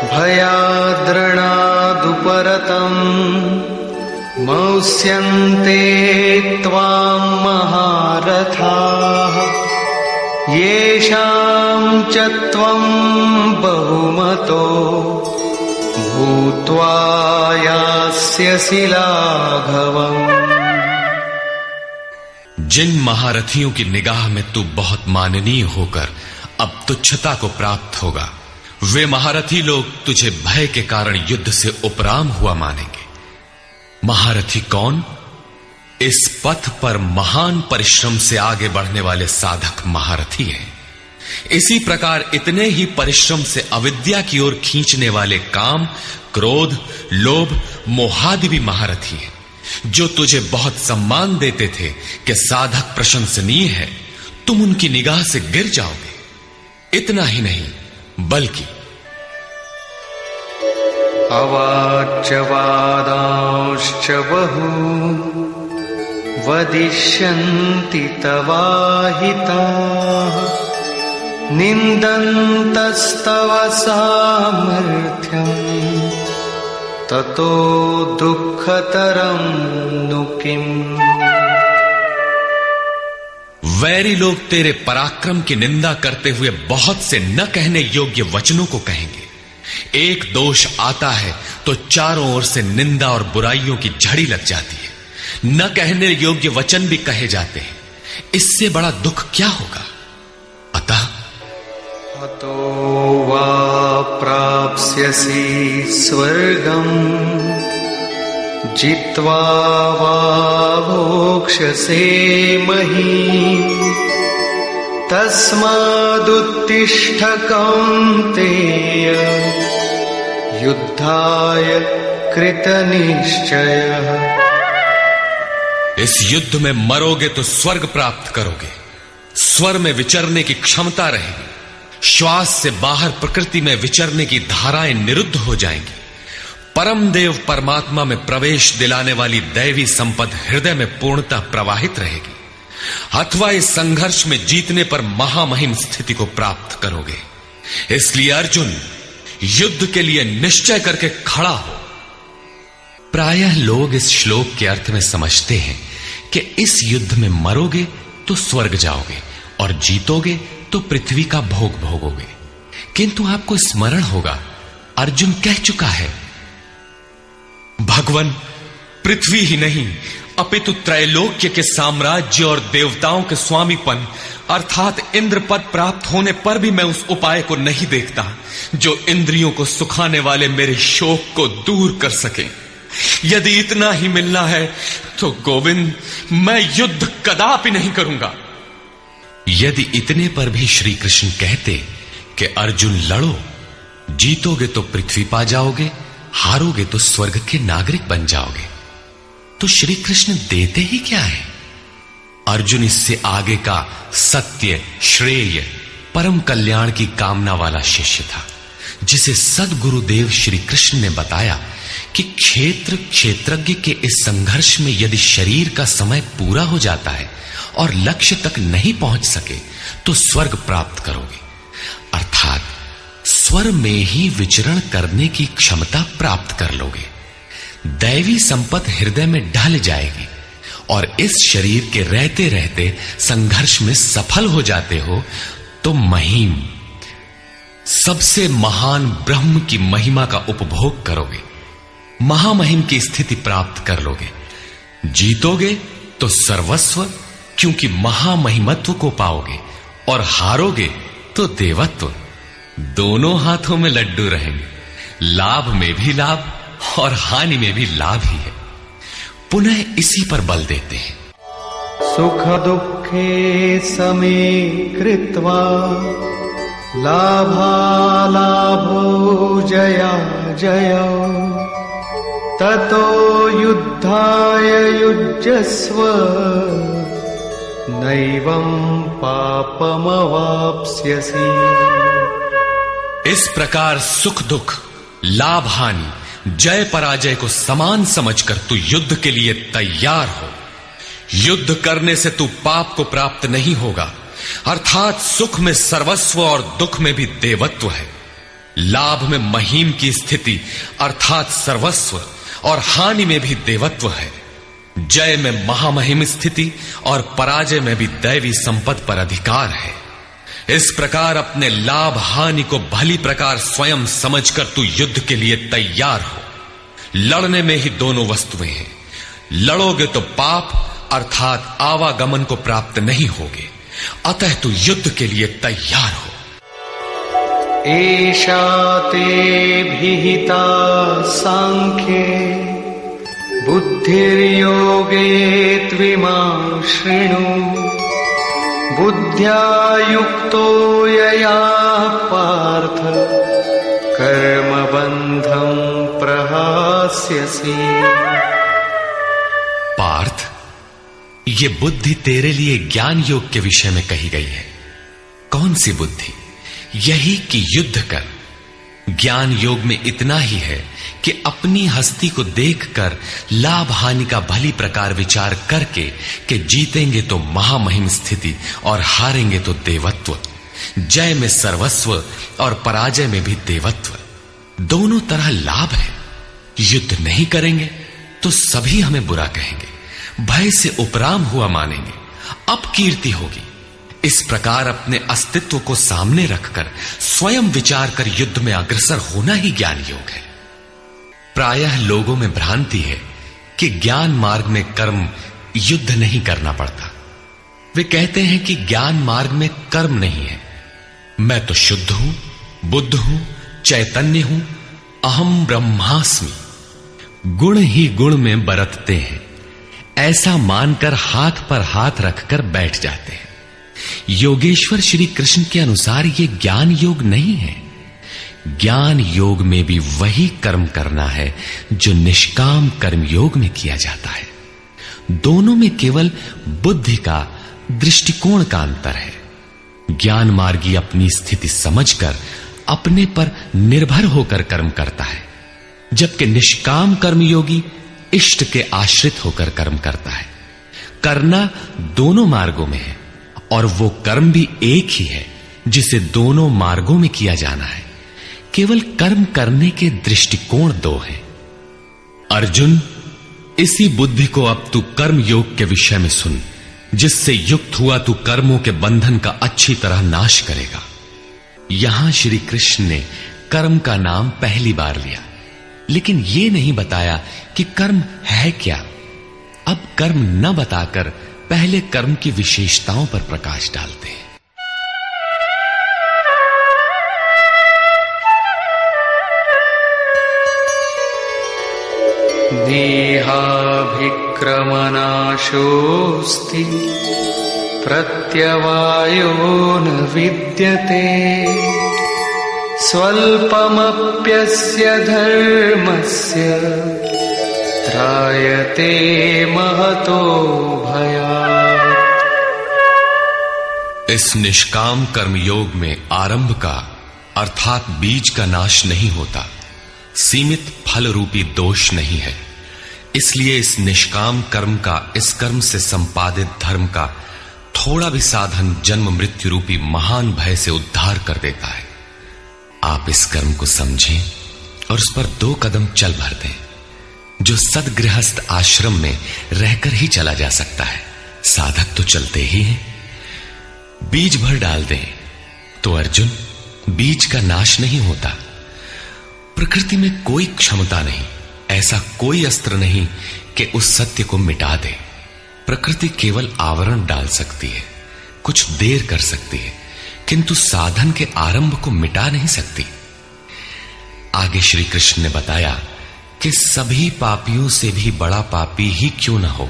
भयाद्रणादुपरतम् मौस्यन्ते त्वां महारथाः येषां च त्वं बहुमतो भूत्वा यास्यसि लाघवम्। जिन महारथियों की निगाह में तू बहुत माननीय होकर अब तुच्छता को प्राप्त होगा, वे महारथी लोग तुझे भय के कारण युद्ध से उपराम हुआ मानेंगे। महारथी कौन? इस पथ पर महान परिश्रम से आगे बढ़ने वाले साधक महारथी हैं। इसी प्रकार इतने ही परिश्रम से अविद्या की ओर खींचने वाले काम, क्रोध, लोभ, मोहादि भी महारथी हैं, जो तुझे बहुत सम्मान देते थे कि साधक प्रशंसनीय है, तुम उनकी निगाह से गिर जाओगे। इतना ही नहीं बल्कि अवाच्य वादांश्च बहु वदिष्यन्ति तवाहिताः निन्दन्तस्तव सामर्थ्यम् ततो दुःखतरं नु किम्। वैरी लोग तेरे पराक्रम की निंदा करते हुए बहुत से न कहने योग्य वचनों को कहेंगे। एक दोष आता है तो चारों ओर से निंदा और बुराइयों की झड़ी लग जाती है। न कहने योग्य वचन भी कहे जाते हैं। इससे बड़ा दुख क्या होगा? अतः अतो वा प्राप्स्यसि स्वर्गम् जित्वा वा भोक्ष्यसे महीम् तस्मादुत्तिष्ठ कौन्तेय युद्धाय कृतनिश्चयः। इस युद्ध में मरोगे तो स्वर्ग प्राप्त करोगे। स्वर में विचरने की क्षमता रहेगी। श्वास से बाहर प्रकृति में विचरने की धाराएं निरुद्ध हो जाएंगी। परम देव परमात्मा में प्रवेश दिलाने वाली दैवी संपद हृदय में पूर्णतः प्रवाहित रहेगी। अथवा इस संघर्ष में जीतने पर महामहिम स्थिति को प्राप्त करोगे। इसलिए अर्जुन, युद्ध के लिए निश्चय करके खड़ा हो। प्रायः लोग इस श्लोक के अर्थ में समझते हैं कि इस युद्ध में मरोगे तो स्वर्ग जाओगे और जीतोगे तो पृथ्वी का भोग भोगोगे। किंतु आपको स्मरण होगा, अर्जुन कह चुका है, भगवान पृथ्वी ही नहीं अपितु त्रैलोक्य के साम्राज्य और देवताओं के स्वामीपन अर्थात इंद्र पद प्राप्त होने पर भी मैं उस उपाय को नहीं देखता जो इंद्रियों को सुखाने वाले मेरे शोक को दूर कर सके। यदि इतना ही मिलना है तो गोविंद, मैं युद्ध कदापि नहीं करूंगा। यदि इतने पर भी श्री कृष्ण कहते कि अर्जुन लड़ो, जीतोगे तो पृथ्वी पा जाओगे, हारोगे तो स्वर्ग के नागरिक बन जाओगे, तो श्री कृष्ण देते ही क्या है? अर्जुन इससे आगे का सत्य, श्रेय, परम कल्याण की कामना वाला शिष्य था, जिसे सद्गुरुदेव श्री कृष्ण ने बताया कि क्षेत्रज्ञ के इस संघर्ष में यदि शरीर का समय पूरा हो जाता है और लक्ष्य तक नहीं पहुंच सके तो स्वर्ग प्राप्त करोगे, अर्थात स्वर में ही विचरण करने की क्षमता प्राप्त कर लोगे। दैवी संपत्ति हृदय में ढल जाएगी और इस शरीर के रहते रहते संघर्ष में सफल हो जाते हो तो महिम, सबसे महान ब्रह्म की महिमा का उपभोग करोगे, महामहिम की स्थिति प्राप्त कर लोगे। जीतोगे तो सर्वस्व, क्योंकि महामहिमत्व को पाओगे, और हारोगे तो देवत्व। दोनों हाथों में लड्डू रहेंगे, लाभ में भी लाभ और हानि में भी लाभ ही है। पुनः इसी पर बल देते हैं, सुख दुखे समे कृत्वा लाभालाभो जया जयो ततो युद्धाय युज्यस्व नैवं पापमवाप्स्यसि। इस प्रकार सुख दुख, लाभ हानि, जय पराजय को समान समझकर तू युद्ध के लिए तैयार हो। युद्ध करने से तू पाप को प्राप्त नहीं होगा, अर्थात सुख में सर्वस्व और दुख में भी देवत्व है। लाभ में महीम की स्थिति अर्थात सर्वस्व और हानि में भी देवत्व है। जय में महामहिम स्थिति और पराजय में भी दैवी संपत्ति पर अधिकार है। इस प्रकार अपने लाभ हानि को भली प्रकार स्वयं समझकर तू युद्ध के लिए तैयार हो। लड़ने में ही दोनों वस्तुएं हैं। लड़ोगे तो पाप अर्थात आवागमन को प्राप्त नहीं होगे। अतः तू युद्ध के लिए तैयार हो। एषा ते विहिता सांख्ये बुद्धिर्योगे त्विमां शृणु। बुद्ध्या युक्तो यया पार्थ कर्मबन्धं प्रहास्यसि। पार्थ, ये बुद्धि तेरे लिए ज्ञान योग के विषय में कही गई है। कौन सी बुद्धि? यही कि युद्ध कर। ज्ञान योग में इतना ही है कि अपनी हस्ती को देखकर लाभ हानि का भली प्रकार विचार करके कि जीतेंगे तो महामहिम स्थिति और हारेंगे तो देवत्व। जय में सर्वस्व और पराजय में भी देवत्व। दोनों तरह लाभ है। युद्ध नहीं करेंगे तो सभी हमें बुरा कहेंगे, भय से उपराम हुआ मानेंगे, अपकीर्ति होगी। इस प्रकार अपने अस्तित्व को सामने रखकर स्वयं विचार कर युद्ध में अग्रसर होना ही ज्ञान योग है। प्रायः लोगों में भ्रांति है कि ज्ञान मार्ग में कर्म युद्ध नहीं करना पड़ता। वे कहते हैं कि ज्ञान मार्ग में कर्म नहीं है। मैं तो शुद्ध हूं, बुद्ध हूं, चैतन्य हूं, अहम ब्रह्मास्मि। गुण ही गुण में बरतते हैं, ऐसा मानकर हाथ पर हाथ रखकर बैठ जाते हैं। योगेश्वर श्री कृष्ण के अनुसार यह ज्ञान योग नहीं है। ज्ञान योग में भी वही कर्म करना है जो निष्काम कर्म योग में किया जाता है। दोनों में केवल बुद्धि का, दृष्टिकोण का अंतर है। ज्ञान मार्गी अपनी स्थिति समझकर अपने पर निर्भर होकर कर्म करता है, जबकि निष्काम कर्मयोगी इष्ट के आश्रित होकर कर्म करता है। करना दोनों मार्गों में है और वो कर्म भी एक ही है जिसे दोनों मार्गों में किया जाना है। केवल कर्म करने के दृष्टिकोण दो हैं। अर्जुन, इसी बुद्धि को अब तू कर्म योग के विषय में सुन, जिससे युक्त हुआ तू कर्मों के बंधन का अच्छी तरह नाश करेगा। यहां श्री कृष्ण ने कर्म का नाम पहली बार लिया, लेकिन यह नहीं बताया कि कर्म है क्या। अब कर्म न बताकर पहले कर्म की विशेषताओं पर प्रकाश डालते हैं। देहाभिक्रमनाशोऽस्ति प्रत्यवायो न विद्यते। स्वल्पमप्यस्य धर्मस्य त्रायते महतो भयात्। इस निष्काम कर्म योग में आरंभ का अर्थात बीज का नाश नहीं होता, सीमित फल रूपी दोष नहीं है। इसलिए इस निष्काम कर्म का, इस कर्म से संपादित धर्म का थोड़ा भी साधन जन्म मृत्यु रूपी महान भय से उद्धार कर देता है। आप इस कर्म को समझें और उस पर 2 कदम चल भर दें, जो सदगृहस्थ आश्रम में रहकर ही चला जा सकता है। साधक तो चलते ही हैं। बीज भर डाल दें तो अर्जुन, बीज का नाश नहीं होता। प्रकृति में कोई क्षमता नहीं, ऐसा कोई अस्त्र नहीं कि उस सत्य को मिटा दे। प्रकृति केवल आवरण डाल सकती है, कुछ देर कर सकती है, किंतु साधन के आरंभ को मिटा नहीं सकती। आगे श्री कृष्ण ने बताया कि सभी पापियों से भी बड़ा पापी ही क्यों न हो,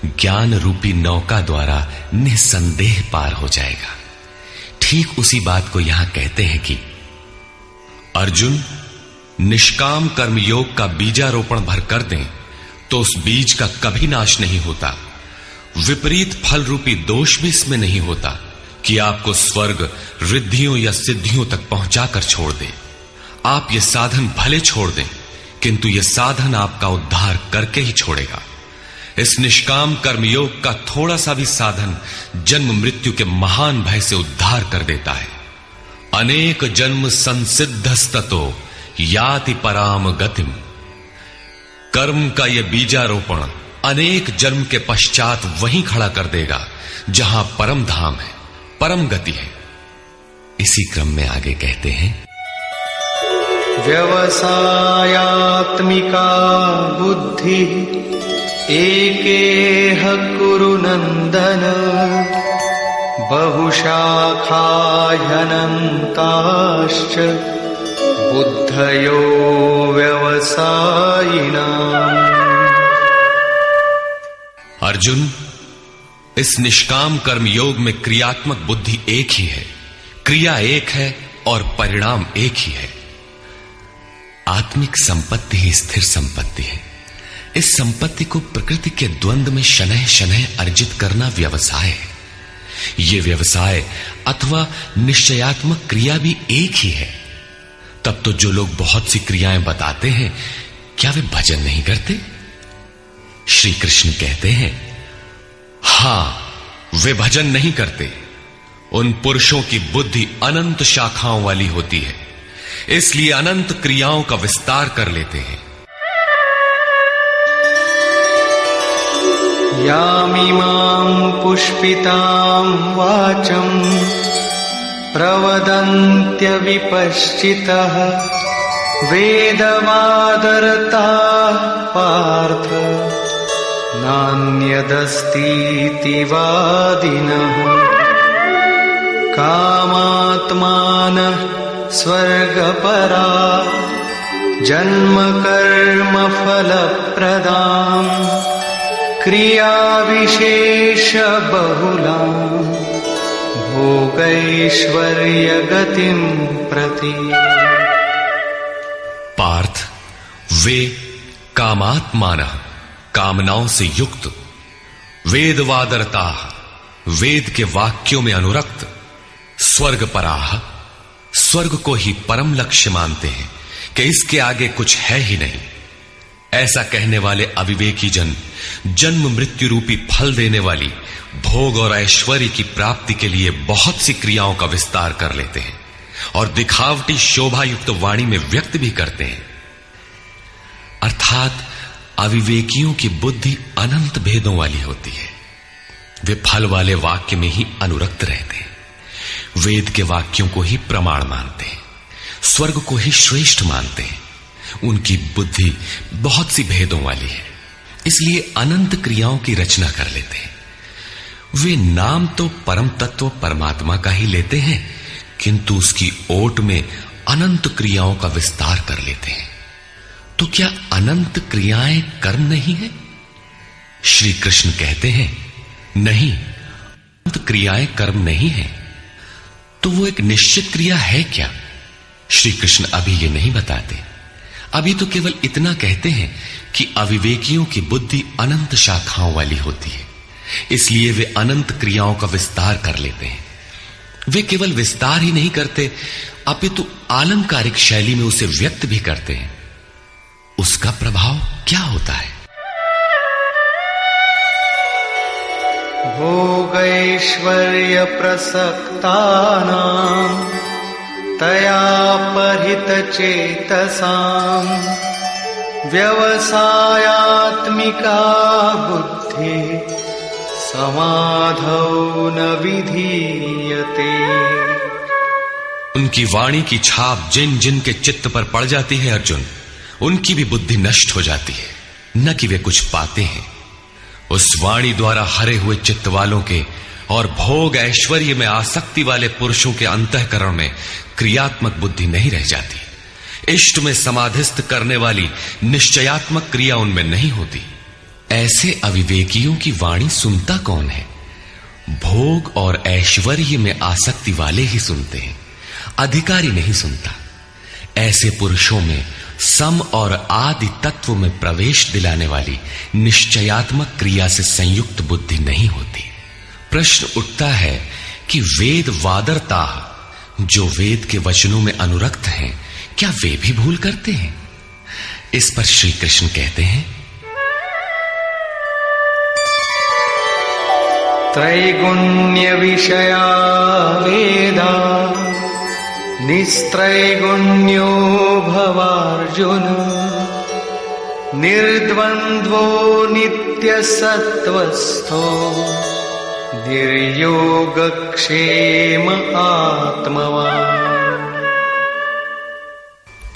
ज्ञान रूपी नौका द्वारा निसंदेह पार हो जाएगा। ठीक उसी बात को यहां कहते हैं कि अर्जुन, निष्काम कर्म योग का बीजारोपण भर कर दें तो उस बीज का कभी नाश नहीं होता। विपरीत फल रूपी दोष भी इसमें नहीं होता कि आपको स्वर्ग, रिद्धियों या सिद्धियों तक पहुंचाकर छोड़ दे। आप ये साधन भले छोड़ दें, किंतु यह साधन आपका उद्धार करके ही छोड़ेगा। इस निष्काम कर्मयोग का थोड़ा सा भी साधन जन्म मृत्यु के महान भय से उद्धार कर देता है। अनेक जन्म संसिद्धस्ततो याति पराम गतिम। कर्म का यह बीजारोपण अनेक जन्म के पश्चात वहीं खड़ा कर देगा जहां परम धाम है, परम गति है। इसी क्रम में आगे कहते हैं, व्यवसायात्मिका बुद्धि एकेह कुरु नंदन, बहुशाखा ह्यनन्ताश्च बुद्धयो व्यवसायिनाम्। अर्जुन, इस निष्काम कर्म योग में क्रियात्मक बुद्धि एक ही है, क्रिया एक है और परिणाम एक ही है। आत्मिक संपत्ति ही स्थिर संपत्ति है। इस संपत्ति को प्रकृति के द्वंद्व में शनैः शनैः अर्जित करना व्यवसाय है। यह व्यवसाय अथवा निश्चयात्मक क्रिया भी एक ही है। तब तो जो लोग बहुत सी क्रियाएं बताते हैं, क्या वे भजन नहीं करते? श्री कृष्ण कहते हैं, हां, वे भजन नहीं करते। उन पुरुषों की बुद्धि अनंत शाखाओं वाली होती है, इसलिए अनंत क्रियाओं का विस्तार कर लेते हैं। यामिमां पुष्पितां वाचं प्रवदन्त्य विपश्चितः, वेदवादरताः पार्थ नान्यदस्तीति वादिनः। कामात्मानः स्वर्गपरा जन्म कर्म फलप्रदाम्, क्रिया विशेष बहुलाम् भोगैश्वर्य गतिं प्रति। पार्थ, वे कामात्मानः, कामनाओं से युक्त, वेदवादरता, वेद के वाक्यों में अनुरक्त, स्वर्गपराः, स्वर्ग को ही परम लक्ष्य मानते हैं कि इसके आगे कुछ है ही नहीं। ऐसा कहने वाले अविवेकी जन जन्म मृत्यु रूपी फल देने वाली भोग और ऐश्वर्य की प्राप्ति के लिए बहुत सी क्रियाओं का विस्तार कर लेते हैं और दिखावटी शोभा युक्त वाणी में व्यक्त भी करते हैं। अर्थात अविवेकियों की बुद्धि अनंत भेदों वाली होती है। वे फल वाले वाक्य में ही अनुरक्त रहते हैं, वेद के वाक्यों को ही प्रमाण मानते हैं, स्वर्ग को ही श्रेष्ठ मानते हैं। उनकी बुद्धि बहुत सी भेदों वाली है, इसलिए अनंत क्रियाओं की रचना कर लेते हैं। वे नाम तो परम तत्व परमात्मा का ही लेते हैं, किंतु उसकी ओट में अनंत क्रियाओं का विस्तार कर लेते हैं। तो क्या अनंत क्रियाएं कर्म नहीं है? श्री कृष्ण कहते हैं, नहीं, अनंत क्रियाएं कर्म नहीं है। तो वो एक निश्चित क्रिया है क्या? श्री कृष्ण अभी ये नहीं बताते। अभी तो केवल इतना कहते हैं कि अविवेकियों की बुद्धि अनंत शाखाओं वाली होती है, इसलिए वे अनंत क्रियाओं का विस्तार कर लेते हैं। वे केवल विस्तार ही नहीं करते, अपितु आलंकारिक शैली में उसे व्यक्त भी करते हैं। उसका प्रभाव क्या होता है? भोगैश्वर्य प्रसक्तानां तया परितचेतसां, व्यवसायात्मिका बुद्धि समाधौ न विधीयते। उनकी वाणी की छाप जिन जिन के चित्त पर पड़ जाती है अर्जुन, उनकी भी बुद्धि नष्ट हो जाती है, न कि वे कुछ पाते हैं। उस वाणी द्वारा हरे हुए चित्त वालों के और भोग ऐश्वर्य में आसक्ति वाले पुरुषों के अंतःकरण में क्रियात्मक बुद्धि नहीं रह जाती। इष्ट में समाधिस्थ करने वाली निश्चयात्मक क्रिया उनमें नहीं होती। ऐसे अविवेकियों की वाणी सुनता कौन है? भोग और ऐश्वर्य में आसक्ति वाले ही सुनते हैं, अधिकारी नहीं सुनता। ऐसे पुरुषों में सम और आदि तत्व में प्रवेश दिलाने वाली निश्चयात्मक क्रिया से संयुक्त बुद्धि नहीं होती। प्रश्न उठता है कि वेद वादरता, जो वेद के वचनों में अनुरक्त हैं, क्या वे भी भूल करते हैं? इस पर श्री कृष्ण कहते हैं, त्रैगुण्य विषया वेदा निस्त्रैगुण्यो भवार्जुन निर्द्वन्द्वो नित्यसत्त्वस्थो निर्योगक्षेम आत्मवान्।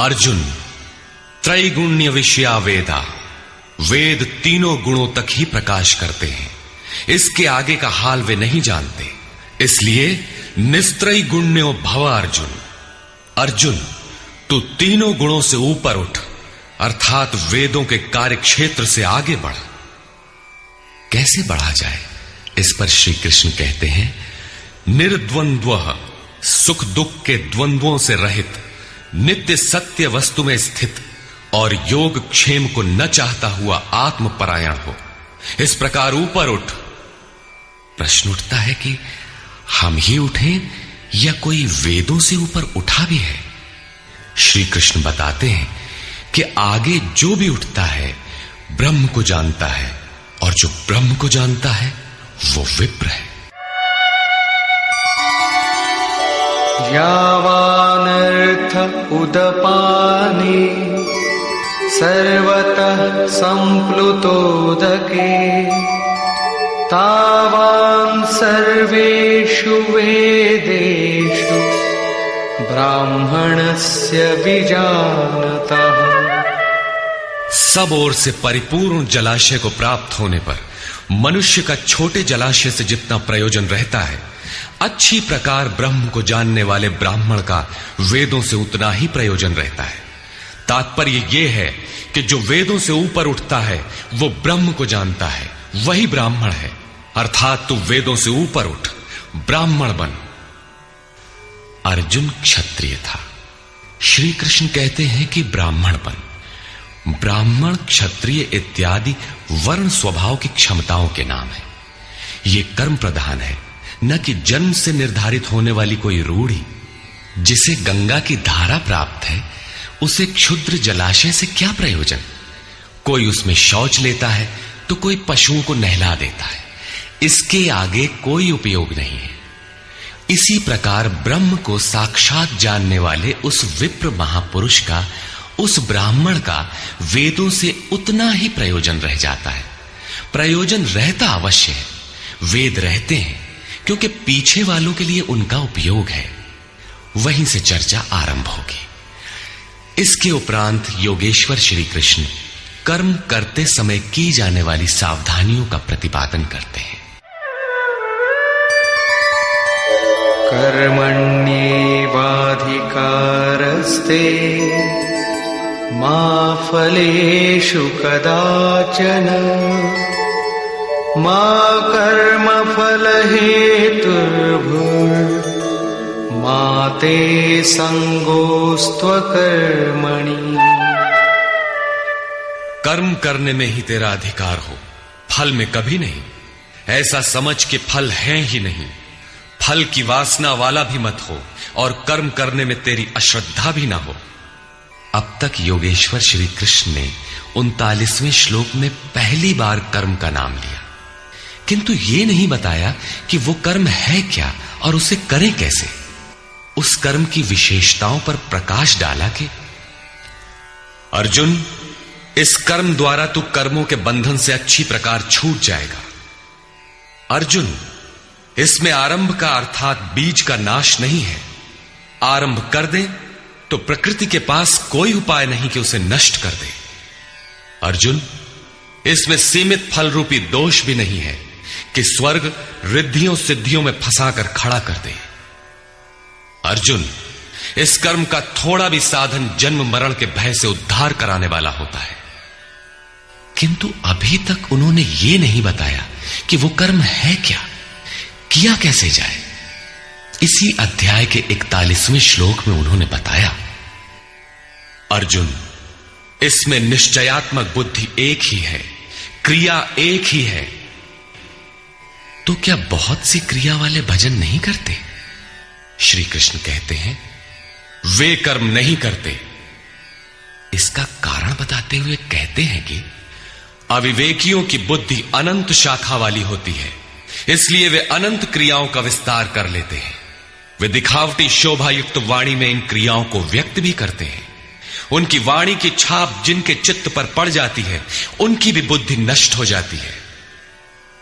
अर्जुन, त्रैगुण्य विषया वेदा, वेद तीनों गुणों तक ही प्रकाश करते हैं, इसके आगे का हाल वे नहीं जानते। इसलिए निस्त्रय गुण्यो भव अर्जुन। अर्जुन, तू तीनों गुणों से ऊपर उठ, अर्थात वेदों के कार्य क्षेत्र से आगे बढ़। कैसे बढ़ा जाए, इस पर श्री कृष्ण कहते हैं, निर्द्वंद्वः, सुख दुख के द्वंद्वों से रहित, नित्य सत्य वस्तु में स्थित और योग क्षेम को न चाहता हुआ आत्मपरायण हो। इस प्रकार ऊपर उठ। प्रश्न उठता है कि हम ही उठें या कोई वेदों से ऊपर उठा भी है? श्री कृष्ण बताते हैं कि आगे जो भी उठता है ब्रह्म को जानता है, और जो ब्रह्म को जानता है वो विप्र है। यावानर्थ उदपाने सर्वतः संप्लुतोदके तावान् सर्वेषु वेदेषु ब्राह्मणस्य विजानतः। सब ओर से परिपूर्ण जलाशय को प्राप्त होने पर मनुष्य का छोटे जलाशय से जितना प्रयोजन रहता है, अच्छी प्रकार ब्रह्म को जानने वाले ब्राह्मण का वेदों से उतना ही प्रयोजन रहता है। तात्पर्य यह है कि जो वेदों से ऊपर उठता है वो ब्रह्म को जानता है, वही ब्राह्मण है। अर्थात तू वेदों से ऊपर उठ, ब्राह्मण बन। अर्जुन क्षत्रिय था। श्री कृष्ण कहते हैं कि ब्राह्मण बन। ब्राह्मण, क्षत्रिय इत्यादि वर्ण स्वभाव की क्षमताओं के नाम है। ये कर्म प्रधान है, न कि जन्म से निर्धारित होने वाली कोई रूढ़ी। जिसे गंगा की धारा प्राप्त है उसे क्षुद्र जलाशय से क्या प्रयोजन? कोई उसमें शौच लेता है तो कोई पशुओं को नहला देता है, इसके आगे कोई उपयोग नहीं है। इसी प्रकार ब्रह्म को साक्षात जानने वाले उस विप्र महापुरुष का, उस ब्राह्मण का वेदों से उतना ही प्रयोजन रह जाता है। प्रयोजन रहता अवश्य है, वेद रहते हैं क्योंकि पीछे वालों के लिए उनका उपयोग है। वहीं से चर्चा आरंभ होगी। इसके उपरांत योगेश्वर श्री कृष्ण कर्म करते समय की जाने वाली सावधानियों का प्रतिपादन करते हैं। कर्मण्येवाधिकारस्ते मा फलेषु कदाचन मा कर्मफलहेतुर्भुर्मा ते संगोस्त्वकर्मणि। कर्म करने में ही तेरा अधिकार हो, फल में कभी नहीं। ऐसा समझ के फल है ही नहीं। फल की वासना वाला भी मत हो और कर्म करने में तेरी अश्रद्धा भी ना हो। अब तक योगेश्वर श्री कृष्ण ने 39वें श्लोक में पहली बार कर्म का नाम लिया, किंतु यह नहीं बताया कि वो कर्म है क्या और उसे करें कैसे। उस कर्म की विशेषताओं पर प्रकाश डाला कि अर्जुन, इस कर्म द्वारा तू कर्मों के बंधन से अच्छी प्रकार छूट जाएगा। अर्जुन, इसमें आरंभ का अर्थात बीज का नाश नहीं है। आरंभ कर दे तो प्रकृति के पास कोई उपाय नहीं कि उसे नष्ट कर दे। अर्जुन, इसमें सीमित फल रूपी दोष भी नहीं है कि स्वर्ग रिद्धियों सिद्धियों में फंसाकर खड़ा कर दे। अर्जुन, इस कर्म का थोड़ा भी साधन जन्म मरण के भय से उद्धार कराने वाला होता है। किंतु अभी तक उन्होंने ये नहीं बताया कि वो कर्म है क्या, किया कैसे जाए। इसी अध्याय के 41वें श्लोक में उन्होंने बताया, अर्जुन, इसमें निश्चयात्मक बुद्धि एक ही है, क्रिया एक ही है। तो क्या बहुत सी क्रिया वाले भजन नहीं करते? श्री कृष्ण कहते हैं, वे कर्म नहीं करते। इसका कारण बताते हुए कहते हैं कि अविवेकियों की बुद्धि अनंत शाखा वाली होती है, इसलिए वे अनंत क्रियाओं का विस्तार कर लेते हैं। वे दिखावटी शोभायुक्त वाणी में इन क्रियाओं को व्यक्त भी करते हैं। उनकी वाणी की छाप जिनके चित्त पर पड़ जाती है, उनकी भी बुद्धि नष्ट हो जाती है।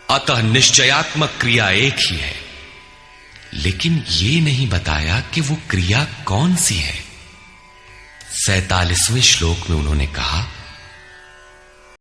अतः निश्चयात्मक क्रिया एक ही है, लेकिन यह नहीं बताया कि वो क्रिया कौन सी है। 47वें श्लोक में उन्होंने कहा,